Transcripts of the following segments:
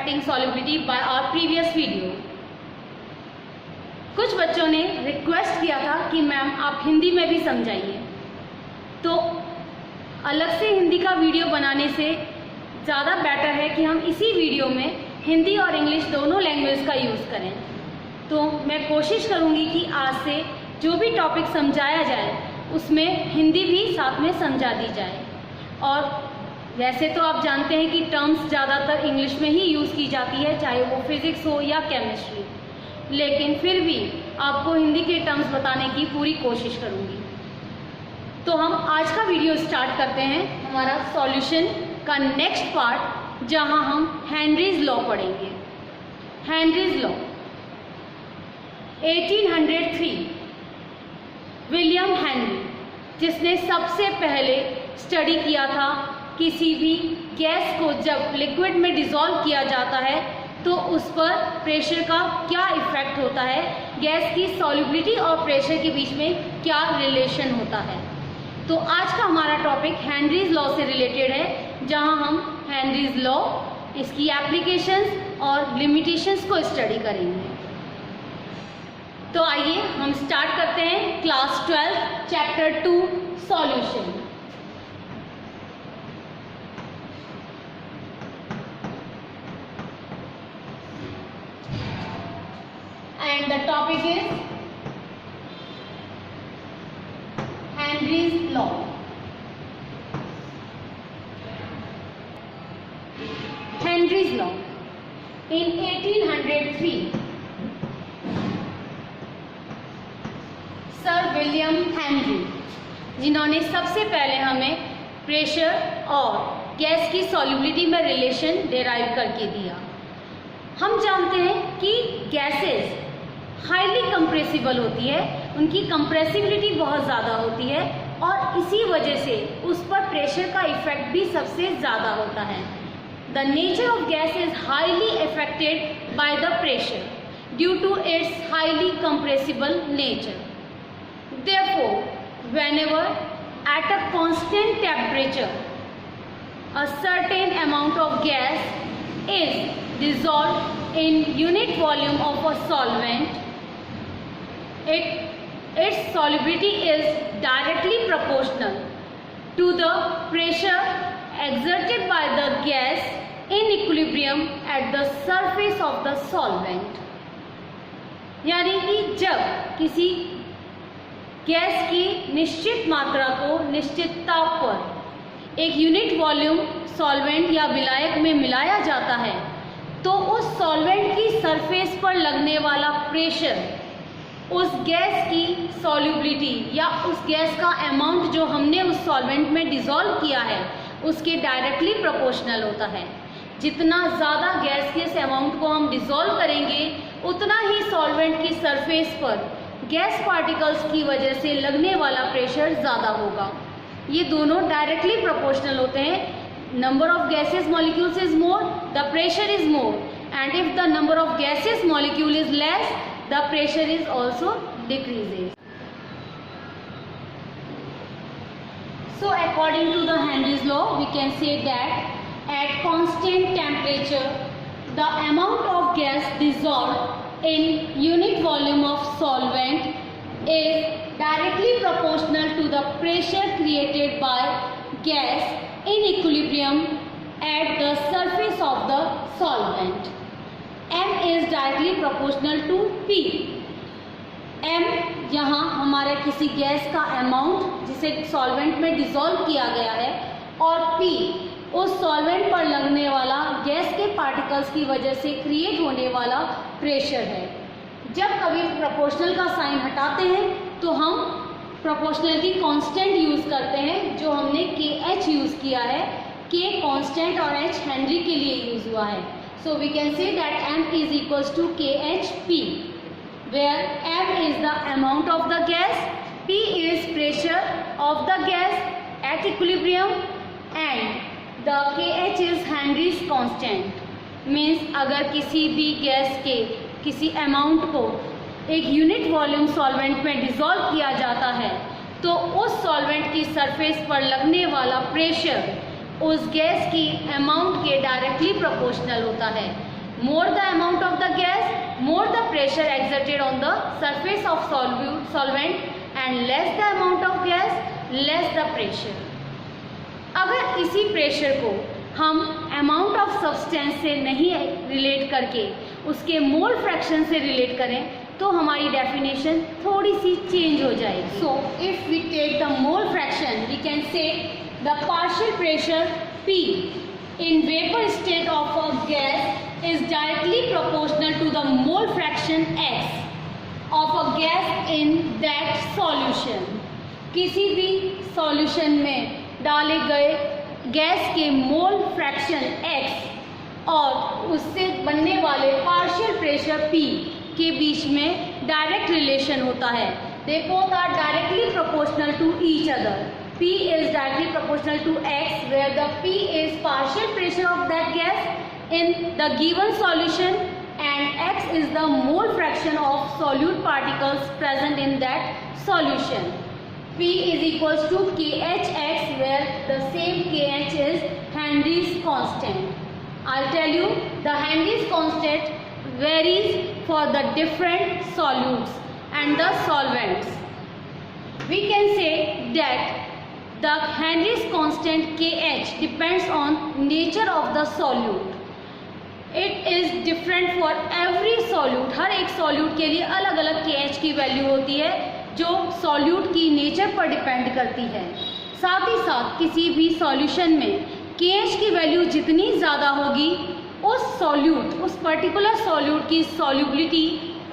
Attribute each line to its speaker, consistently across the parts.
Speaker 1: affecting solubility by our previous video. कुछ बच्चों ने रिक्वेस्ट किया था कि मैम आप हिंदी में भी समझाइए, तो अलग से हिंदी का वीडियो बनाने से ज़्यादा बेटर है कि हम इसी वीडियो में हिंदी और इंग्लिश दोनों लैंग्वेज का यूज़ करें। तो मैं कोशिश करूँगी कि आज से जो भी टॉपिक समझाया जाए उसमें हिंदी भी साथ में समझा दी जाए। और वैसे तो आप जानते हैं कि टर्म्स ज़्यादातर इंग्लिश में ही यूज़ की जाती है, चाहे वो फिज़िक्स हो या केमिस्ट्री, लेकिन फिर भी आपको हिंदी के टर्म्स बताने की पूरी कोशिश करूँगी। तो हम आज का वीडियो स्टार्ट करते हैं, हमारा सॉल्यूशन का नेक्स्ट पार्ट, जहाँ हम हेनरीज लॉ पढ़ेंगे। हेनरीज लॉ 1803, विलियम हेनरी, जिसने सबसे पहले स्टडी किया था किसी भी गैस को जब लिक्विड में डिज़ोल्व किया जाता है तो उस पर प्रेशर का क्या इफ़ेक्ट होता है, गैस की सॉल्युबिलिटी और प्रेशर के बीच में क्या रिलेशन होता है। तो आज का हमारा टॉपिक हेनरीज लॉ से रिलेटेड है, जहां हम हेनरीज लॉ, इसकी एप्लीकेशंस और लिमिटेशंस को स्टडी करेंगे। तो आइए हम स्टार्ट करते हैं class 12 chapter 2 solution. And the topic is Henry's law. Henry's law in 1803, sir William Henry, जिन्होंने सबसे पहले हमें प्रेशर और गैस की सॉल्युबिलिटी में रिलेशन डिराइव करके दिया। हम जानते हैं कि गैसेस हाईली कंप्रेसिबल होती है, उनकी कंप्रेसिबिलिटी बहुत ज़्यादा होती है और इसी वजह से उस पर प्रेशर का इफेक्ट भी सबसे ज़्यादा होता है। The nature of gas is highly affected by the pressure due to its highly compressible nature. Therefore, whenever at a constant temperature a certain amount of gas is dissolved in unit volume of a solvent, its solubility is directly proportional to the pressure exerted by the gas in equilibrium at the surface of the solvent। यानी कि जब किसी gas की निश्चित मात्रा को निश्चित ताप पर एक यूनिट वॉल्यूम सॉल्वेंट या विलायक में मिलाया जाता है तो उस सॉल्वेंट की सरफेस पर लगने वाला प्रेशर उस गैस की सॉल्युबिलिटी या उस गैस का अमाउंट जो हमने उस सॉल्वेंट में डिज़ोल्व किया है उसके डायरेक्टली प्रोपोर्शनल होता है। जितना ज़्यादा गैस के इस अमाउंट को हम डिज़ोल्व करेंगे उतना ही सॉल्वेंट की सरफेस पर गैस पार्टिकल्स की वजह से लगने वाला प्रेशर ज़्यादा होगा। ये दोनों डायरेक्टली प्रोपोर्शनल होते हैं। Number of gases molecules is more, the pressure is more, and if the number of gases molecule is less, the pressure is also decreases. So according to the Henry's law, we can say that at constant temperature, the amount of gas dissolved in unit volume of solvent is directly proportional to the pressure created by gas in equilibrium at the surface of the solvent. M is directly proportional to P. M यहाँ हमारे किसी gas का amount जिसे solvent में dissolve किया गया है, और P उस सॉल्वेंट पर लगने वाला गैस के पार्टिकल्स की वजह से क्रिएट होने वाला प्रेशर है। जब कभी प्रोपोर्शनल का साइन हटाते हैं तो हम प्रोपोर्शनलिटी कांस्टेंट यूज़ करते हैं, जो हमने KH यूज़ किया है। K कांस्टेंट और H हेनरी के लिए यूज़ हुआ है। So we can say that M is equals to KHP, where M is the amount of the gas, P is pressure of the gas at equilibrium, and the KH is Henry's constant। Means अगर किसी भी gas के किसी amount को एक unit volume solvent में dissolve किया जाता है तो उस सॉल्वेंट की सरफेस पर लगने वाला प्रेशर उस गैस की अमाउंट के डायरेक्टली प्रोपोर्शनल होता है। more the amount of the gas, more the pressure exerted on the surface of solvent and less the amount of gas, less the pressure. अगर इसी प्रेशर को हम अमाउंट ऑफ सब्सटेंस से नहीं relate करके उसके मोल फ्रैक्शन से relate करें तो हमारी डेफिनेशन थोड़ी सी चेंज हो जाएगी. So if we take the mole fraction we can say the partial pressure P in vapor state of a gas is directly proportional to the mole fraction X of a gas in that solution. किसी भी solution में डाले गए gas के mole fraction X और उससे बनने वाले पार्शियल प्रेशर P के बीच में डायरेक्ट रिलेशन होता है. They both are directly proportional to each other. P is directly proportional to X, where the P is partial pressure of that gas in the given solution and X is the mole fraction of solute particles present in that solution. P is equals to KHX, where the same KH is Henry's constant. I'll tell you, the Henry's constant varies for the different solutes and the solvents. We can say that the Henry's constant KH depends on nature of the solute. It is different for every solute. हर एक solute के लिए अलग अलग KH की value होती है जो solute की नेचर पर डिपेंड करती है. साथ ही साथ किसी भी सॉल्यूशन में KH की वैल्यू जितनी ज़्यादा होगी उस पर्टिकुलर solute की solubility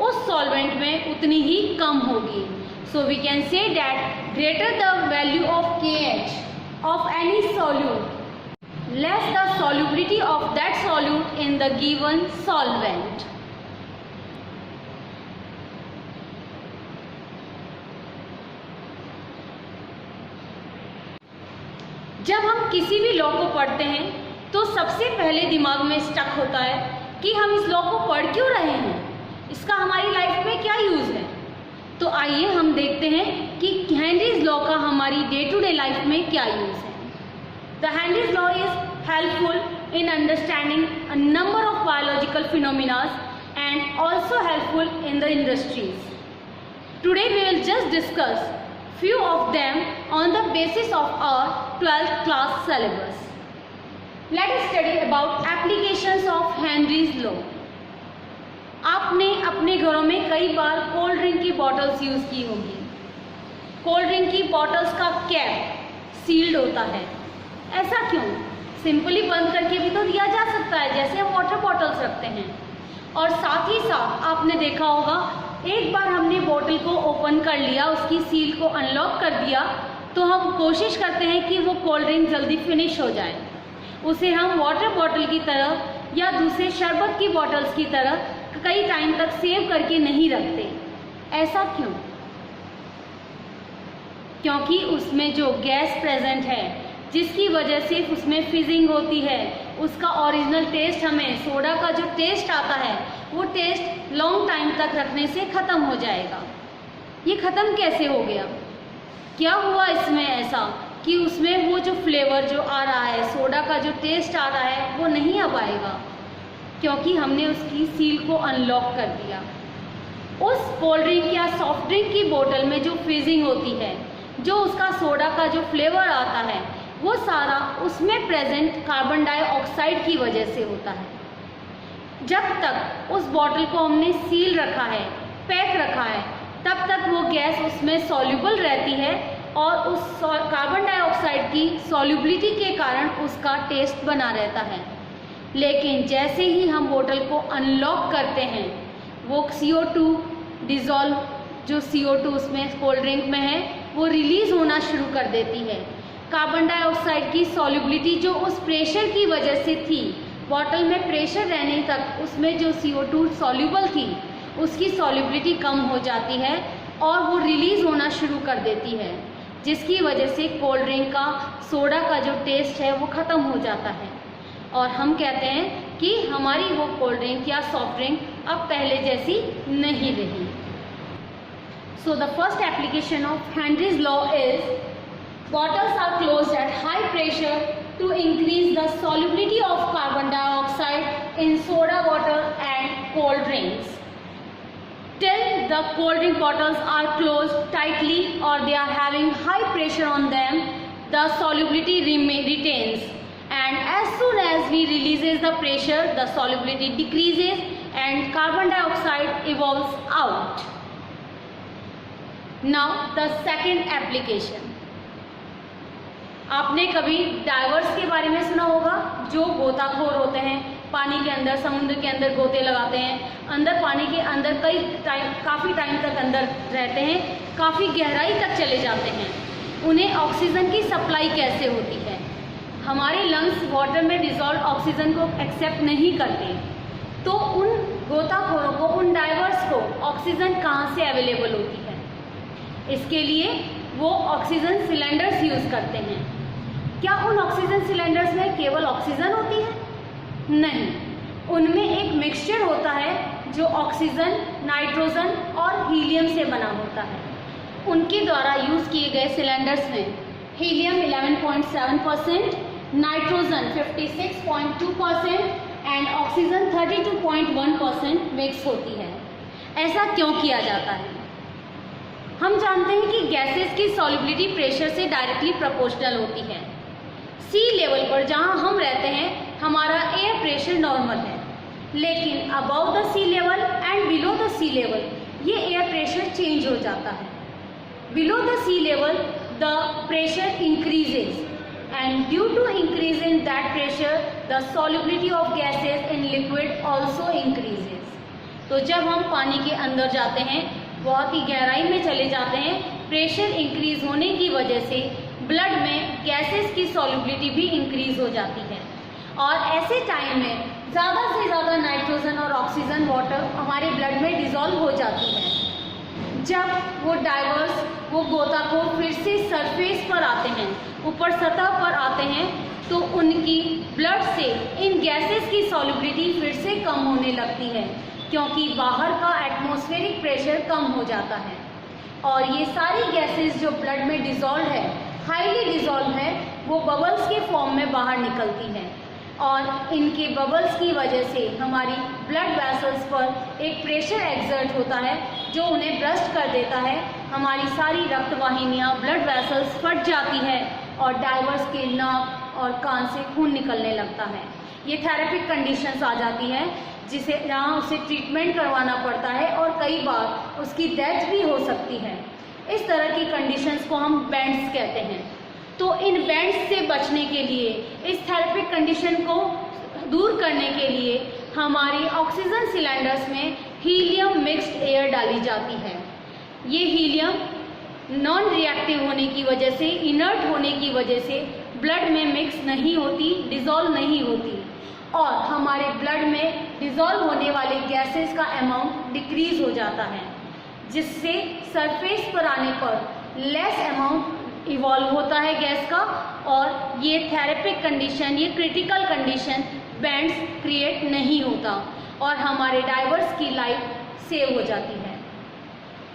Speaker 1: उस solvent में उतनी ही कम होगी. So we can say that greater the value of KH of any solute, less the solubility of that solute in the given solvent. जब हम किसी भी लॉ को पढ़ते हैं तो सबसे पहले दिमाग में स्टक होता है कि हम इस लॉ को पढ़ क्यों रहे हैं, इसका हमारी लाइफ में क्या यूज़ है. तो आइए हम देखते हैं कि हेनरीज लॉ का हमारी डे टू डे लाइफ में क्या यूज़ है. The Henry's law is helpful in understanding a number of biological phenomenas and also helpful in the industries. Today we will just discuss few of them on the basis of our 12th class syllabus. Let us study about applications of Henry's law. आपने अपने घरों में कई बार cold drink की bottles use की होंगी. Cold drink की bottles का कैप सील्ड होता है. ऐसा क्यों? सिंपली बंद करके भी तो दिया जा सकता है जैसे हम वाटर बॉटल्स रखते हैं. और साथ ही साथ आपने देखा होगा एक बार हमने बोतल को ओपन कर लिया, उसकी सील को अनलॉक कर दिया तो हम कोशिश करते हैं कि वो कोल्ड ड्रिंक जल्दी फिनिश हो जाए. उसे हम वाटर बॉटल की तरह या दूसरे शरबत की बॉटल्स की तरह कई टाइम तक सेव करके नहीं रखते. ऐसा क्यों? क्योंकि उसमें जो गैस प्रेजेंट है जिसकी वजह से उसमें फिजिंग होती है, उसका ओरिजिनल टेस्ट हमें सोडा का जो टेस्ट आता है वो टेस्ट लॉन्ग टाइम तक रखने से ख़त्म हो जाएगा. ये ख़त्म कैसे हो गया? क्या हुआ इसमें ऐसा कि उसमें वो जो फ्लेवर जो आ रहा है, सोडा का जो टेस्ट आ रहा है वो नहीं अब आएगा? क्योंकि हमने उसकी सील को अनलॉक कर दिया. उस कोल्ड ड्रिंक या सॉफ्ट ड्रिंक की बोतल में जो फ्रीजिंग होती है, जो उसका सोडा का जो फ्लेवर आता है वो सारा उसमें प्रेजेंट कार्बन डाइऑक्साइड की वजह से होता है. जब तक उस बॉटल को हमने सील रखा है, पैक रखा है, तब तक वो गैस उसमें सॉल्युबल रहती है और उस कार्बन डाइऑक्साइड की सॉल्युबिलिटी के कारण उसका टेस्ट बना रहता है. लेकिन जैसे ही हम बोतल को अनलॉक करते हैं वो CO2 डिज़ोल्व, जो CO2 उसमें कोल्ड ड्रिंक में है वो रिलीज़ होना शुरू कर देती है. कार्बन डाइऑक्साइड की सॉल्युबिलिटी जो उस प्रेशर की वजह से थी, बॉटल में प्रेशर रहने तक उसमें जो CO2 सॉल्युबल थी उसकी सॉल्युबिलिटी कम हो जाती है और वो रिलीज़ होना शुरू कर देती है, जिसकी वजह से कोल्ड ड्रिंक का सोडा का जो टेस्ट है वो ख़त्म हो जाता है और हम कहते हैं कि हमारी वो कोल्ड ड्रिंक या सॉफ्ट ड्रिंक अब पहले जैसी नहीं रही. So the first application of Henry's law is bottles are closed at high pressure to increase the solubility of carbon dioxide in soda water cold drinks. Till the cold drink bottles are closed tightly or they are having high pressure on them, the solubility retains, and as soon as we releases the pressure, the solubility decreases and carbon dioxide evolves out. Now the second application. आपने कभी diverse के बारे में सुना होगा, जो गोताखोर होते हैं, पानी के अंदर, समुद्र के अंदर गोते लगाते हैं, अंदर पानी के अंदर काफ़ी टाइम तक अंदर रहते हैं, काफ़ी गहराई तक चले जाते हैं। उन्हें ऑक्सीजन की सप्लाई कैसे होती है? हमारे लंग्स वाटर में डिजॉल्व ऑक्सीजन को एक्सेप्ट नहीं करते, तो उन गोताखोरों को, उन डाइवर्स को ऑक्सीजन कहाँ से अवेलेबल होती है? इसके लिए वो ऑक्सीजन सिलेंडर्स यूज़ करते हैं। क्या उन ऑक्सीजन सिलेंडर्स में केवल ऑक्सीजन होती है? नहीं, उनमें एक मिक्सचर होता है जो ऑक्सीजन, नाइट्रोजन और हीलियम से बना होता है। उनके द्वारा यूज़ किए गए सिलेंडर्स में helium 11.7%, nitrogen 56.2% and oxygen 32.1% mix होती है। ऐसा क्यों किया जाता है? हम जानते हैं कि गैसेस की सॉल्युबिलिटी प्रेशर से डायरेक्टली प्रोपोर्शनल होती है। सी लेवल पर जहां हम रहते हैं हमारा एयर प्रेशर नॉर्मल है, लेकिन above the sea level and below the sea level ये एयर प्रेशर चेंज हो जाता है। Below the sea level the pressure increases and due to increase in that pressure the solubility of gases in liquid also increases. तो जब हम पानी के अंदर जाते हैं, बहुत ही गहराई में चले जाते हैं, प्रेशर इंक्रीज होने की वजह से ब्लड में गैसेस की सॉल्युबिलिटी भी इंक्रीज हो जाती है और ऐसे टाइम में ज़्यादा से ज़्यादा नाइट्रोजन और ऑक्सीजन वाटर हमारे ब्लड में डिज़ोल्व हो जाती है। जब वो डाइवर्स, वो गोताखोर फिर से सरफेस पर आते हैं, ऊपर सतह पर आते हैं, तो उनकी ब्लड से इन गैसेस की सॉल्युबिलिटी फिर से कम होने लगती है, क्योंकि बाहर का एटमॉस्फेरिक प्रेशर कम हो जाता है और ये सारी गैसेस जो ब्लड में डिज़ोल्व है, हाईली डिज़ोल्व है, वो बबल्स के फॉर्म में बाहर निकलती है और इनके बबल्स की वजह से हमारी ब्लड वेसल्स पर एक प्रेशर एक्सर्ट होता है जो उन्हें ब्रस्ट कर देता है। हमारी सारी रक्त वाहिनियाँ, ब्लड वेसल्स फट जाती है और डाइवर्स के नाक और कान से खून निकलने लगता है। ये थेरेपिक कंडीशंस आ जाती हैं जिसे जहाँ उसे ट्रीटमेंट करवाना पड़ता है और कई बार उसकी डेथ भी हो सकती है। इस तरह की कंडीशंस को हम बैंड्स कहते हैं। तो इन बैंड्स से बचने के लिए, इस थेरेपिक कंडीशन को दूर करने के लिए हमारी ऑक्सीजन सिलेंडर्स में हीलियम मिक्स्ड एयर डाली जाती है। ये हीलियम नॉन रिएक्टिव होने की वजह से, इनर्ट होने की वजह से ब्लड में मिक्स नहीं होती, डिज़ोल्व नहीं होती और हमारे ब्लड में डिज़ोल्व होने वाले गैसेस का अमाउंट डिक्रीज हो जाता है, जिससे सरफेस पर आने पर लेस अमाउंट इवॉल्व होता है गैस का और ये थेरेपिक कंडीशन, ये क्रिटिकल कंडीशन बैंड्स क्रिएट नहीं होता और हमारे डाइवर्स की लाइफ सेव हो जाती है।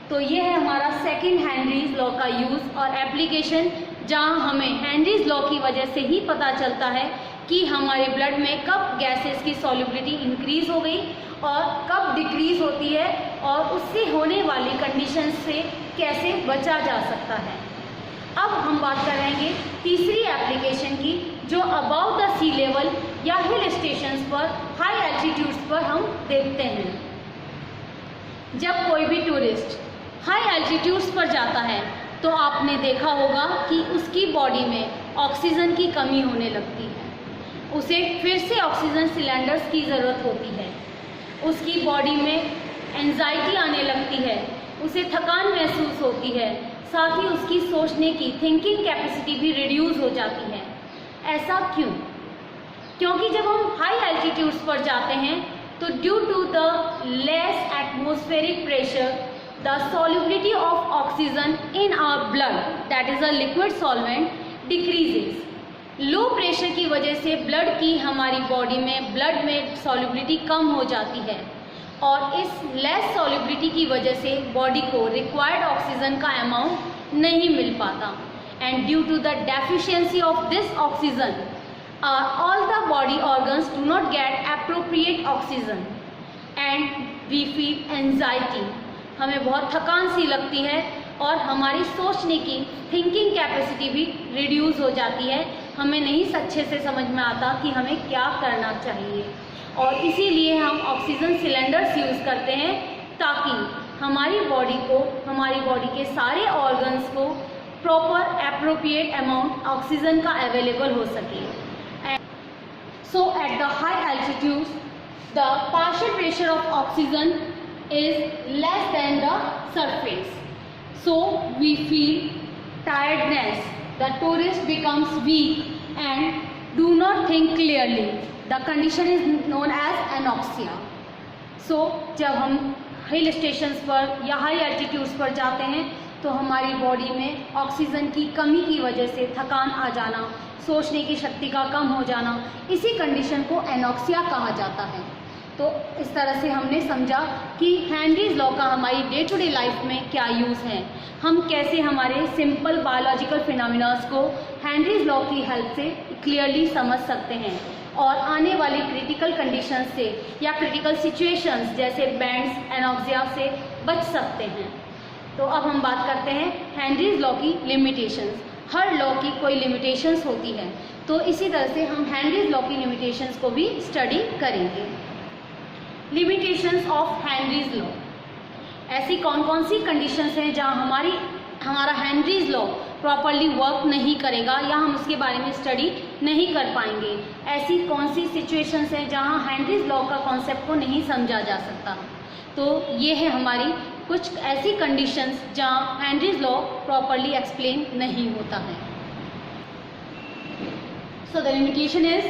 Speaker 1: तो ये है हमारा सेकंड हेनरीज लॉ का यूज़ और एप्लीकेशन, जहाँ हमें हेनरीज लॉ की वजह से ही पता चलता है कि हमारे ब्लड में कब गैसेस की सॉल्युबिलिटी इंक्रीज हो गई और कब डिक्रीज होती है और उससे होने वाली कंडीशन से कैसे बचा जा सकता है। अब हम बात करेंगे तीसरी एप्लीकेशन की, जो अबाउट द सी लेवल या हिल स्टेशंस पर, हाई एल्टीट्यूड्स पर हम देखते हैं। जब कोई भी टूरिस्ट हाई एल्टीट्यूड्स पर जाता है तो आपने देखा होगा कि उसकी बॉडी में ऑक्सीजन की कमी होने लगती है, उसे फिर से ऑक्सीजन सिलेंडर्स की ज़रूरत होती है, उसकी बॉडी में एंजाइटी आने लगती है, उसे थकान महसूस होती है, साथ ही उसकी सोचने की, थिंकिंग कैपेसिटी भी रिड्यूस हो जाती है। ऐसा क्यों? क्योंकि जब हम हाई एल्टीट्यूड्स पर जाते हैं तो due to the less atmospheric pressure the solubility of oxygen in our blood, that is a liquid solvent, decreases. Low pressure की वजह से ब्लड की, हमारी बॉडी में ब्लड में सॉल्युबिलिटी कम हो जाती है और इस लेस सॉल्युबिलिटी की वजह से बॉडी को रिक्वायर्ड ऑक्सीजन का अमाउंट नहीं मिल पाता and due to the deficiency of this oxygen all the body organs do not get appropriate oxygen and we feel anxiety, हमें बहुत थकान सी लगती है और हमारी सोचने की थिंकिंग कैपेसिटी भी रिड्यूस हो जाती है। हमें नहीं अच्छे से समझ में आता कि हमें क्या करना चाहिए, और इसीलिए हम ऑक्सीजन सिलेंडर्स यूज़ करते हैं ताकि हमारी बॉडी के सारे ऑर्गन्स को प्रॉपर एप्रोप्रिएट अमाउंट ऑक्सीजन का अवेलेबल हो सके। So at the high altitudes, the partial pressure of oxygen is less than the surface. So we feel tiredness. The tourist becomes weak and do not think clearly. The condition is known as anoxia. So जब हम hill stations पर या high altitudes पर जाते हैं तो हमारी body में ऑक्सीजन की कमी की वजह से थकान आ जाना, सोचने की शक्ति का कम हो जाना, इसी कंडीशन को एनॉक्सिया कहा जाता है। तो इस तरह से हमने समझा कि हेनरीज लॉ का हमारी डे टू डे लाइफ में क्या यूज़ है, हम कैसे हमारे सिंपल बायोलॉजिकल फिनोमिनास को हेनरीज लॉ की हेल्प से क्लियरली समझ सकते हैं और आने वाली क्रिटिकल कंडीशंस से या क्रिटिकल सिचुएशंस जैसे बैंड्स, एनॉक्सिया से बच सकते हैं। तो अब हम बात करते हैं हेनरीज लॉ की लिमिटेशंस। हर लॉ की कोई लिमिटेशंस होती है, तो इसी तरह से हम हेनरीज लॉ की लिमिटेशंस को भी स्टडी करेंगे। लिमिटेशंस ऑफ हेनरीज लॉ, ऐसी कौन कौन सी कंडीशंस हैं जहां हमारा हेनरीज लॉ प्रॉपरली वर्क नहीं करेगा या हम उसके बारे में स्टडी नहीं कर पाएंगे। ऐसी कौन सी सिचुएशंस हैं जहां हेनरीज लॉ का कॉन्सेप्ट को नहीं समझा जा सकता। तो ये है हमारी कुछ ऐसी कंडीशंस जहां हेनरीज लॉ प्रॉपरली एक्सप्लेन नहीं होता है। So the limitation is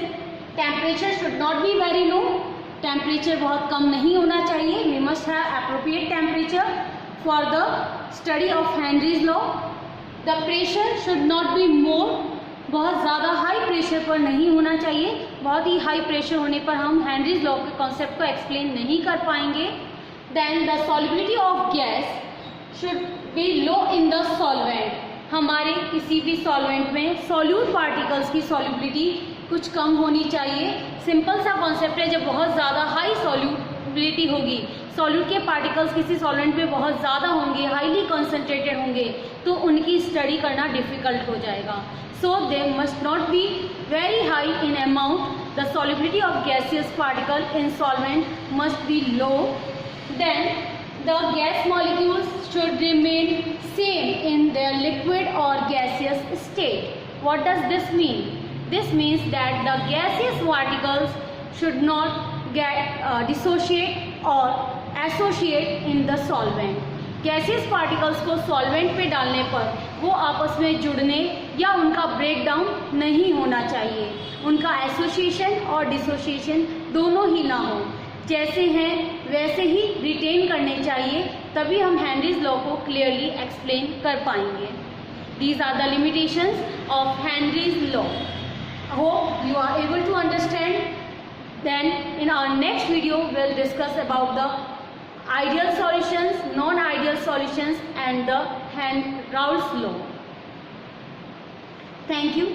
Speaker 1: temperature should not be very low, temperature बहुत कम नहीं होना चाहिए। We must have appropriate temperature for the study of Henry's law. The pressure should not be more, बहुत ज़्यादा हाई प्रेशर पर नहीं होना चाहिए। बहुत ही हाई प्रेशर होने पर हम हेनरीज लॉ के कॉन्सेप्ट को एक्सप्लेन नहीं कर पाएंगे। Then the solubility of gas should be low in the solvent. हमारे किसी भी सॉल्वेंट में सॉल्यूट पार्टिकल्स की सॉल्युबिलिटी कुछ कम होनी चाहिए। सिंपल सा कॉन्सेप्ट है, जब बहुत ज़्यादा हाई सॉल्युबिलिटी होगी, सॉल्यूट के पार्टिकल्स किसी सॉल्वेंट में बहुत ज़्यादा होंगे, हाईली कॉन्सेंट्रेटेड होंगे, तो उनकी स्टडी करना डिफ़िकल्ट हो जाएगा। So they must not be very high in amount. The solubility of gaseous particle in solvent must be low. Then the gas molecules should remain same in their liquid or gaseous state. What does this mean? This means that the gaseous particles should not get dissociate or associate in the solvent. Gaseous particles को solvent पे डालने पर वो आपस में जुड़ने या उनका ब्रेक डाउन नहीं होना चाहिए, उनका एसोसिएशन और डिसोसिएशन दोनों ही ना हो, जैसे हैं वैसे ही रिटेन करने चाहिए, तभी हम हेनरीज लॉ को क्लियरली एक्सप्लेन कर पाएंगे। These are the limitations of Henry's law. Hope you are able to understand. Then in our next video we'll discuss about the ideal solutions, non-ideal solutions and the Raoult's law. Thank you.